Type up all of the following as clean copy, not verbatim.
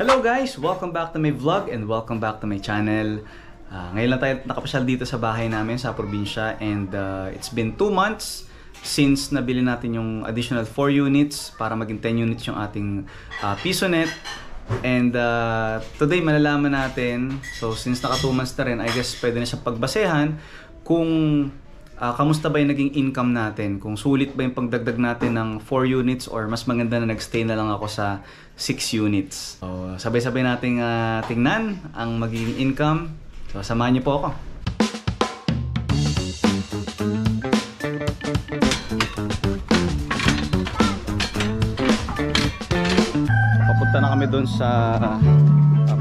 Hello guys! Welcome back to my vlog and welcome back to my channel. Ngayon lang tayo nakapasyal dito sa bahay namin sa probinsya and it's been 2 months since nabili natin yung additional 4 units para maging 10 units yung ating PisoNet. And today malalaman natin, so since naka 2 months na rin, I guess pwede na siyang pagbasehan kung kamusta ba yung naging income natin, kung sulit ba yung pagdagdag natin ng 4 units or mas maganda na nagstay na lang ako sa 6 units. So sabay-sabay nating tingnan ang magiging income. So samahan niyo po ako. Papunta na kami doon sa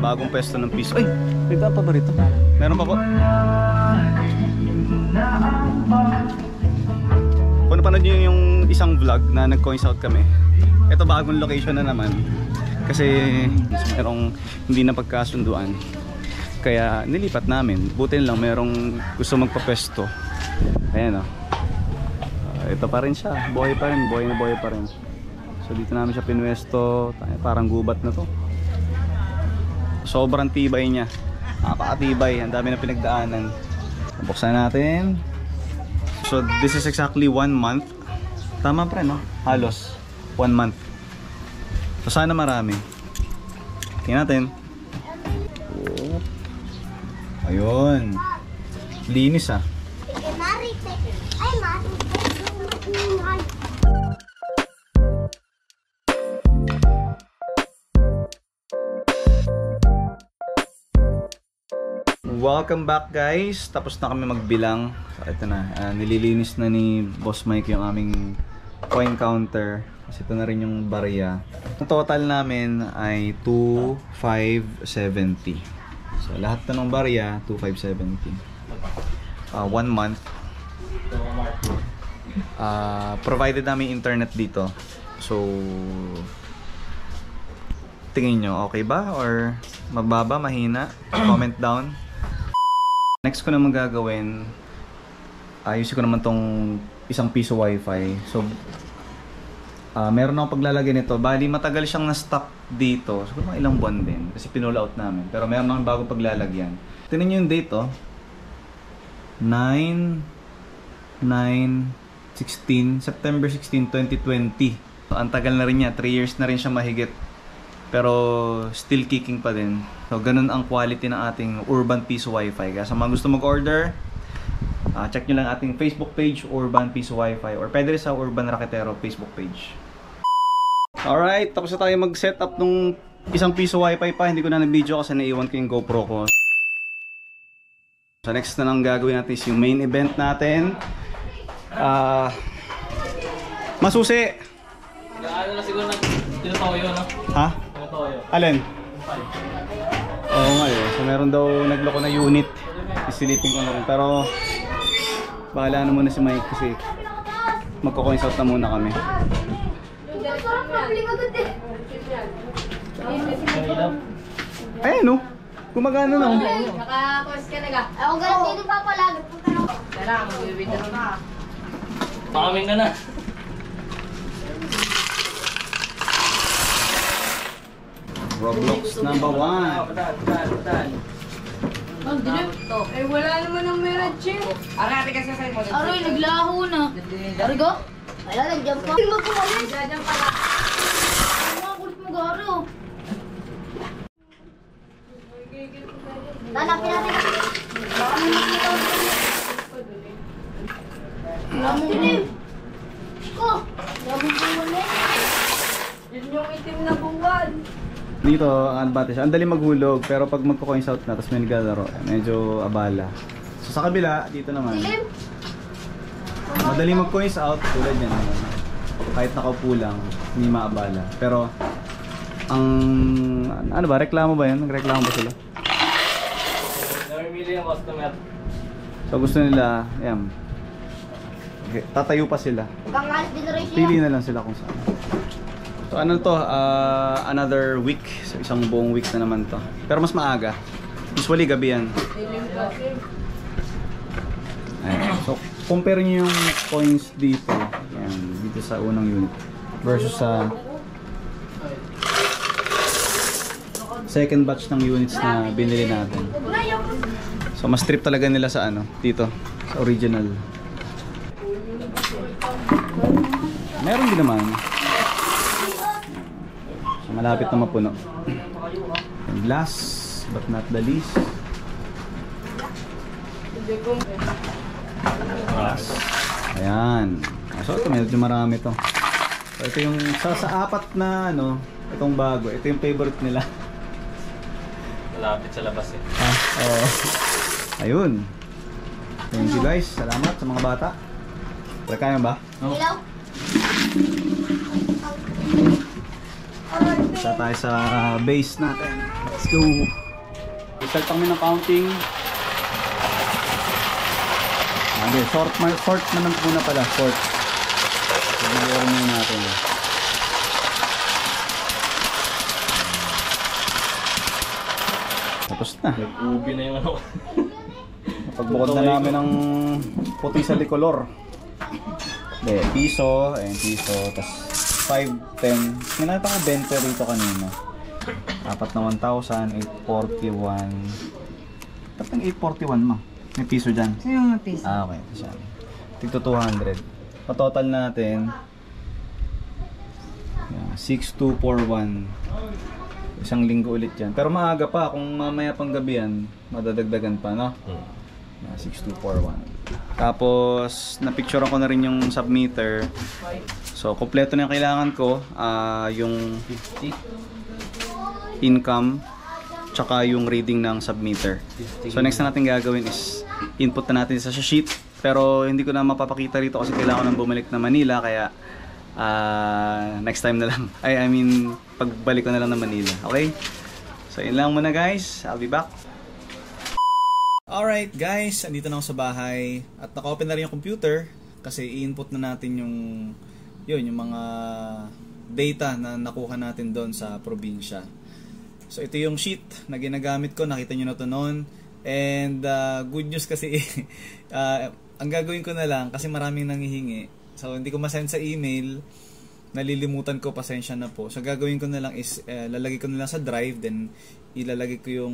bagong pwesto ng piso. Ay! May pa ba rito? Meron pa po? Kung napanood nyo yung isang vlog na nag-coins out kami, ito bagong location na naman kasi merong hindi na pagkasunduan kaya nilipat namin. Buti lang merong gusto magpapesto. Ayan o, ito pa rin siya, buhay pa rin, buhay na buhay pa rin. So dito namin siya pinwesto, parang gubat na to. Sobrang tibay niya, napakatibay, ang dami na pinagdaanan. Buksan natin. So this is exactly 1 month. Tama pa rin, no? Halos 1 month. So sana marami. Tingnan natin. Oh. Ayun. Linis ah. Welcome back guys. Tapos na kami magbilang. So ito na, nililinis na ni Boss Mike yung aming coin counter. Kasi ito na rin yung barya. Ang total namin ay 2,570. So lahat na ng barya 2,570. 1 month. Provided namin internet dito. So tingin nyo, okay ba? Or mababa, mahina? Comment down. Next ko naman gagawin, ayusin ko naman tong isang piso wifi. So meron akong paglalagay nito. Bali matagal siyang na-stock dito. Siguro mga ilang buwan din kasi pinull out namin. Pero meron akong bagong paglalagyan. Tingnan niyo yung date oh. 9/9/16, September 16, 2020. So, ang tagal na rin niya, 3 years na rin siya mahigit. Pero still kicking pa din. So ganun ang quality ng ating Urban Piso Wi-Fi. Kaya sa mga gusto mag-order, check nyo lang ating Facebook page, Urban Piso Wi-Fi, or pwede rin sa Urban Raketero Facebook page. Alright, tapos na tayo mag-set up nung isang piso Wi-Fi pa. Hindi ko na na-video kasi naiwan ko yung GoPro ko. So next na lang gagawin natin is yung main event natin. Masusi! Ano na siguro na tinutoyo, no? Ha? Alin? Oo nga eh. So meron daw nagloko na unit. Isilipin ko na rin. Pero bahala na muna si Mike kasi magko-coins out na muna kami. Ayan no? Gumagana na. Naka-coins ka na ga. Ako ganun dito pa pala. Tara, mag-ibig na. Pakaming ka na. Roblox number 1. Ang dilim. Eh wala naman ang meron, Che. Arate kasi sa mo. Aroy, naglaho na. Arigo? Wala, nag-jump pa. Hindi mo pumalis. Nag-jump pa. Ano ang kulit mo, Garo? Tanapin natin. Baka may makita ko. Wala mo dilim. Ko, wala mo pumalis. Yun yung itim na bungan. Dito, ang advantage, ang dali maghulog, pero pag magko-coins out na, tapos may naglalaro, medyo abala. So sa kabila, dito naman, madali mag-coins out, tulad yan naman. Kahit nakaupo lang, hindi maabala. Pero, ang, ano ba, reklamo ba yan? Nagreklamo ba sila? Namimili yung customer. So gusto nila, yan, okay, tatayo pa sila. Kangalit generation. Pili na lang sila kung saan. So ano to, another week, so, isang buong week na naman to. Pero mas maaga, usually gabi yan. Ayan. So compare nyo yung coins dito, yan, dito sa unang unit versus sa second batch ng units na binili natin. So mas trip talaga nila sa ano, dito, sa original. Meron din naman. So malapit na mapuno. And last but not the least, ayan. So ito medyo marami to. So ito yung sa apat na ano, itong bago. Ito yung favorite nila. Malapit sa labas eh. Oo. Ayun. Thank you guys. Salamat sa mga bata. Kaya ba? Ilaw? Isa tayo sa base natin. Let's go. Start kami ng counting. Okay, sort naman muna pala. Sort. Mag-order muna natin. Tapos na. Nag-ubi na yung ano. Pagbukod na namin ng puti sa licolor. De, piso, ayan piso, tas 5, 10. Minata ko 20 rito kanina. Apat na 1,000, 841. Ba't ng 841 ma? May piso dyan. Sa'yo mga piso. Ah, okay. Ito siya. Tigto 200. Pa-total natin, 6,241. Isang linggo ulit yan. Pero maaga pa. Kung mamaya pang gabi yan, madadagdagan pa, no? 6,241. Tapos, napicturean ko na rin yung submeter. So, kompleto na yung kailangan ko. Yung 50 income, tsaka yung reading ng submeter. So, next na natin gagawin is input na natin sa sheet. Pero, hindi ko na mapapakita rito kasi kailangan ko nang bumalik na Manila. Kaya, next time na lang. I mean, pagbalik ko na lang na Manila. Okay? So, yun lang muna guys. I'll be back. Alright guys, andito na ako sa bahay at naka-open na rin yung computer kasi i-input na natin yung mga data na nakuha natin doon sa probinsya. So ito yung sheet na ginagamit ko, nakita nyo na to noon. And good news kasi ang gagawin ko na lang kasi maraming nangihingi. So hindi ko masend sa email, nalilimutan ko, pasensya na po. So gagawin ko na lang is lalagay ko na lang sa drive, then ilalagay ko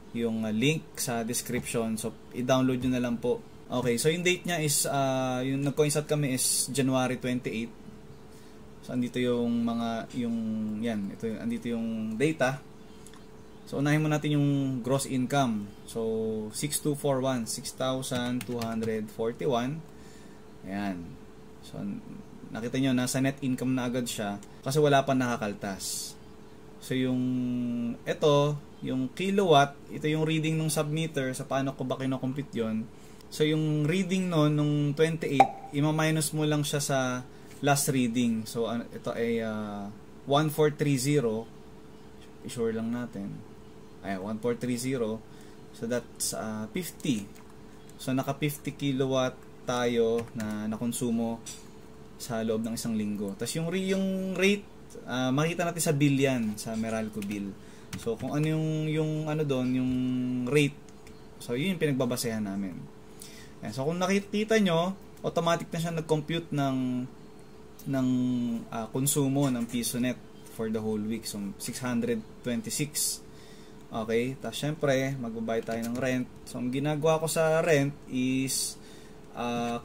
yung link sa description. So i-download nyo na lang po. Okay, so yung date nya is yung nag-coincide kami is January 28. So andito yung yan, andito yung data. So unahin mo natin yung gross income. So 6,241, 6,241. Ayan. So nakita nyo, nasa net income na agad siya kasi wala pa nakakaltas. So yung kilowatt, ito yung reading ng submeter. Sa paano ko ba kino-compute yun? So yung reading nung 28, ima-minus mo lang siya sa last reading. So ito ay 1430. I-sure lang natin. Ay 1430. So that's 50. So naka 50 kilowatt tayo na nakonsumo sa loob ng isang linggo. Tapos yung rate, makita natin sa bill yan, sa Meralco bill. So kung ano yung ano doon, yung rate. So yun yung pinagbabasehan namin. Ayan. So kung nakikita nyo, automatic na siya nag-compute ng konsumo ng PisoNet for the whole week. So 626. Okay, tapos syempre magbabayad tayo ng rent. So ang ginagawa ko sa rent is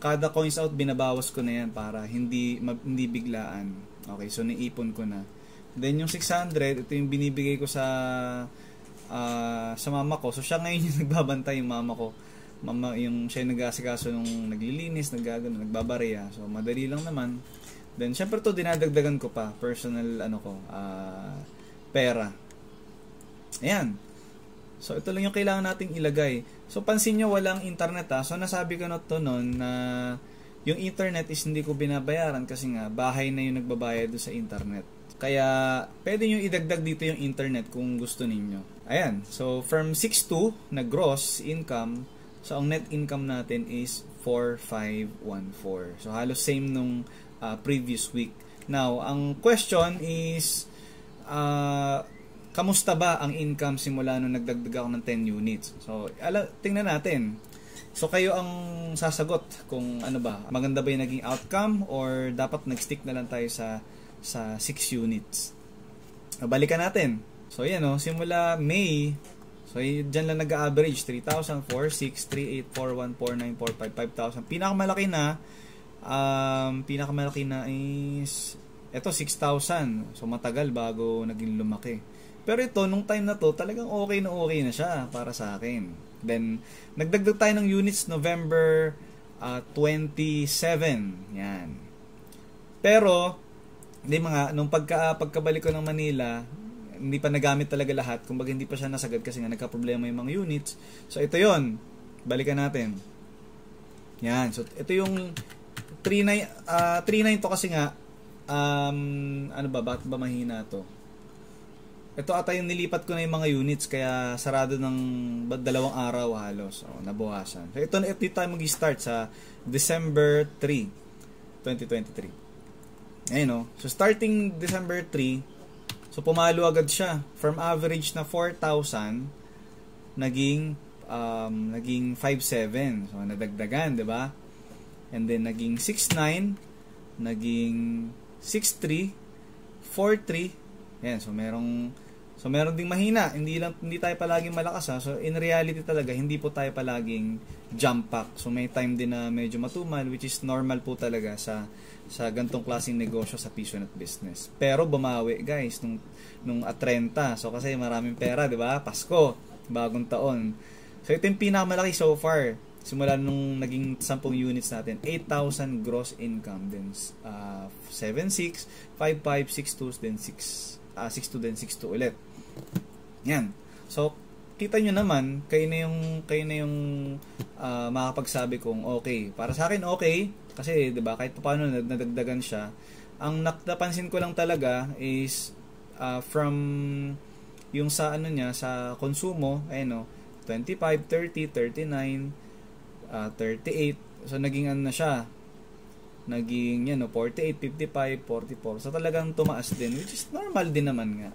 kada coins out binabawas ko na yan para hindi biglaan. Okay, so niipon ko na. Then yung 600, ito yung binibigay ko sa mama ko. So siya ngayon yung nagbabantay, yung mama ko. Yung siya yung nag-aasikaso nung naglilinis, nagbabarya. So madali lang naman. Then syempre to dinadagdagan ko pa personal pera. Ayan. So ito lang yung kailangan nating ilagay. So pansin nyo walang internet So nasabi ko na to noon na yung internet is hindi ko binabayaran kasi nga bahay na yung nagbabayad do sa internet. Kaya pwede nyo idagdag dito yung internet kung gusto ninyo. Ayan. So from 6,200 na gross income, so ang net income natin is 4,514. So halos same nung previous week. Now, ang question is kamusta ba ang income simula nung nagdagdag ako ng 10 units? So tingnan natin. So kayo ang sasagot kung ano ba, maganda ba yung naging outcome or dapat nag-stick na lang tayo sa 6 units. Balikan natin. So yan o, simula May, so dyan lang nag-average 3,000, 4,600, 3,800, 4,100, 4,900, 4,500, 5,000. Pinakamalaki na is ito 6,000. So matagal bago naging lumaki. Pero ito, nung time na to, talagang okay na siya para sa akin. Then, nagdagdag tayo ng units November 27. Yan. Pero, nung pagkabalik ko ng Manila, hindi pa nagamit talaga lahat. Kumbaga hindi pa siya nasagad kasi nga nagka-problema yung mga units. So ito yon. Balikan natin. Yan. So ito yung 3.9 to kasi nga ano ba? Bakit ba mahina to? Ito ata yung nilipat ko na yung mga units kaya sarado ng 2 araw halos. So nabuhasan. So ito tayo mag-start sa December 3, 2023. Ayun no. So starting December 3, so pumalo agad siya. From average na 4,000 naging 5,700. So nadagdagan, 'di ba? And then naging 6,900, naging 6,300, 4,300. Yan, so meron ding mahina. Hindi tayo palaging malakas ha. So in reality talaga hindi po tayo palaging jump pack. So may time din na medyo matumal, which is normal po talaga sa gantong klaseng negosyo sa PisoNet business. Pero bumawi guys nung 30. So kasi maraming pera, 'di ba? Pasko, bagong taon. So ito yung pinakamalaki so far. Simula nung naging 10 units natin, 8,000 gross income, then 7,600, 5,500, 6,200, then 6,200, then 6,200 ulit. Yan. So kita nyo naman, kayo na yung makapagsabi kung okay. Para sa akin okay, kasi 'di ba kahit paano nadagdagan siya. Ang napansin ko lang talaga is from yung sa sa konsumo, ayun 25, 30, 39, 38. So naging na siya. Naging 48, 55, 44. So talagang tumaas din, which is normal din naman nga.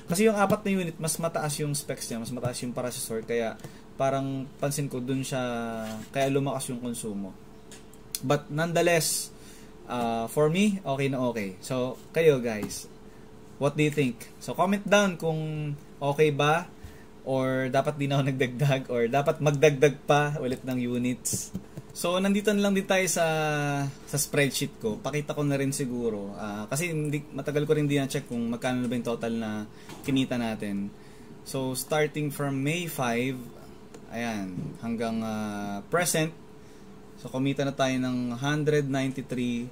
Kasi yung 4 na unit, mas mataas yung specs niya, mas mataas yung processor, kaya parang pansin ko dun siya, kaya lumakas yung konsumo. But nonetheless, for me, okay na okay. So, kayo guys, what do you think? So, comment down kung okay ba, or dapat di na ako nagdagdag, or dapat magdagdag pa ulit ng units. So, nandito na lang din tayo sa spreadsheet ko. Pakita ko na rin siguro. Kasi matagal ko rin din na-check kung magkano na ba yung total na kinita natin. So, starting from May 5, ayan, hanggang present. So, kumita na tayo ng 193,000.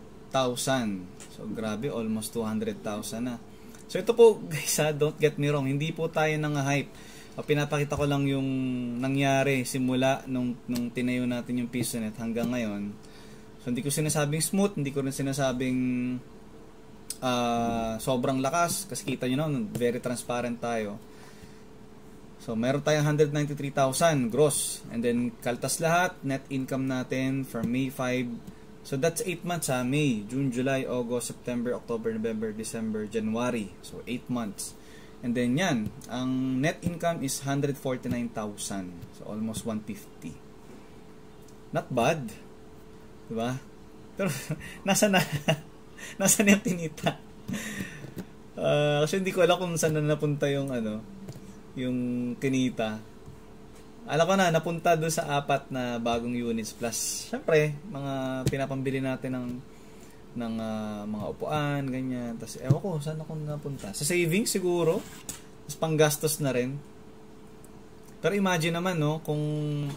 So, grabe, almost 200,000 na. So, ito po, guys, don't get me wrong. Hindi po tayo nang-hype. Pinapakita ko lang yung nangyari simula nung tinayo natin yung PisoNet hanggang ngayon. So, hindi ko sinasabing smooth, hindi ko rin sinasabing sobrang lakas. Kasi kita nyo na, very transparent tayo. So, meron tayong 193,000 gross. And then, kaltas lahat, net income natin from May 5. So, that's 8 months ha. May, June, July, August, September, October, November, December, January. So, 8 months. And then, yan. Ang net income is 149,000. So, almost 150. Not bad. Diba? Pero, nasa na yung tinita? Kasi hindi ko alam kung saan na napunta yung yung kinita. Alam ko na, napunta doon sa 4 na bagong units plus syempre mga pinapambili natin ng mga upuan, ganyan. Tapos ewan ko saan ako napunta. Sa savings siguro. Tapos panggastos na rin. Pero imagine naman kung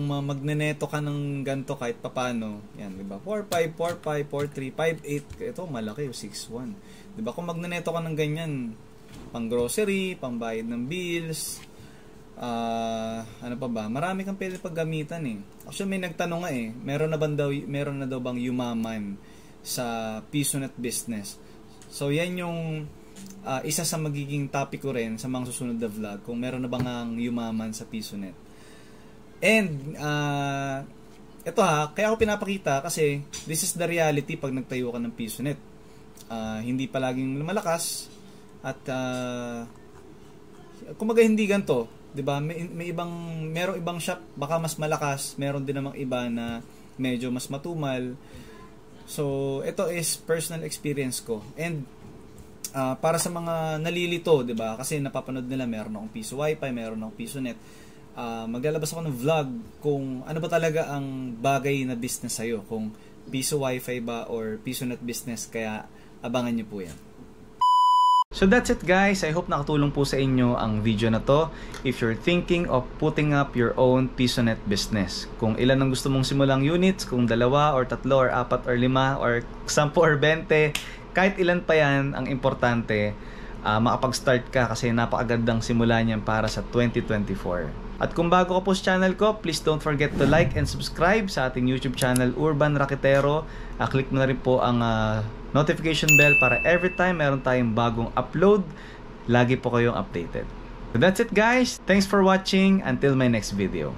magneneto ka ng ganto kahit papano. Yan, 'di ba? 4.5, 4.5, 4.3, 5.8. Ito malaki, 6.1. 'Di ba? Kung magneneto ka ng ganyan, pang grocery, pambayad ng bills, ano pa ba? Marami kang pwede paggamitan eh. Actually may nagtanong nga meron na daw bang yumaman sa PisoNet business. So yan yung isa sa magiging topic ko rin sa mga susunod na vlog, kung meron na bang ang yumaman sa PisoNet. And ito kaya ako pinapakita kasi this is the reality pag nagtayo ka ng PisoNet. Hindi palaging malakas at kumaga hindi ganito, 'di ba? Merong ibang shop baka mas malakas, meron din namang iba na medyo mas matumal. So, ito is personal experience ko. And para sa mga nalilito, 'di ba? Kasi napapanood nila meron akong Piso Wi-Fi, meron akong Piso Net. Maglalabas ako ng vlog kung ano ba talaga ang bagay na business sa'yo, kung Piso Wi-Fi ba or Piso Net business, kaya abangan nyo po yan. So that's it guys, I hope nakatulong po sa inyo ang video na to. If you're thinking of putting up your own PisoNet business, kung ilan ang gusto mong simulang units, kung 2 or 3 or 4 or 5 or 10 or 20, kahit ilan pa yan, ang importante makapag-start ka kasi napakagandang simula niyan para sa 2024. At kung bago ka po sa channel ko, please don't forget to like and subscribe sa ating YouTube channel Urban Raketero. Click mo na rin po ang notification bell para every time meron tayong bagong upload, lagi po kayong updated. So that's it guys. Thanks for watching. Until my next video.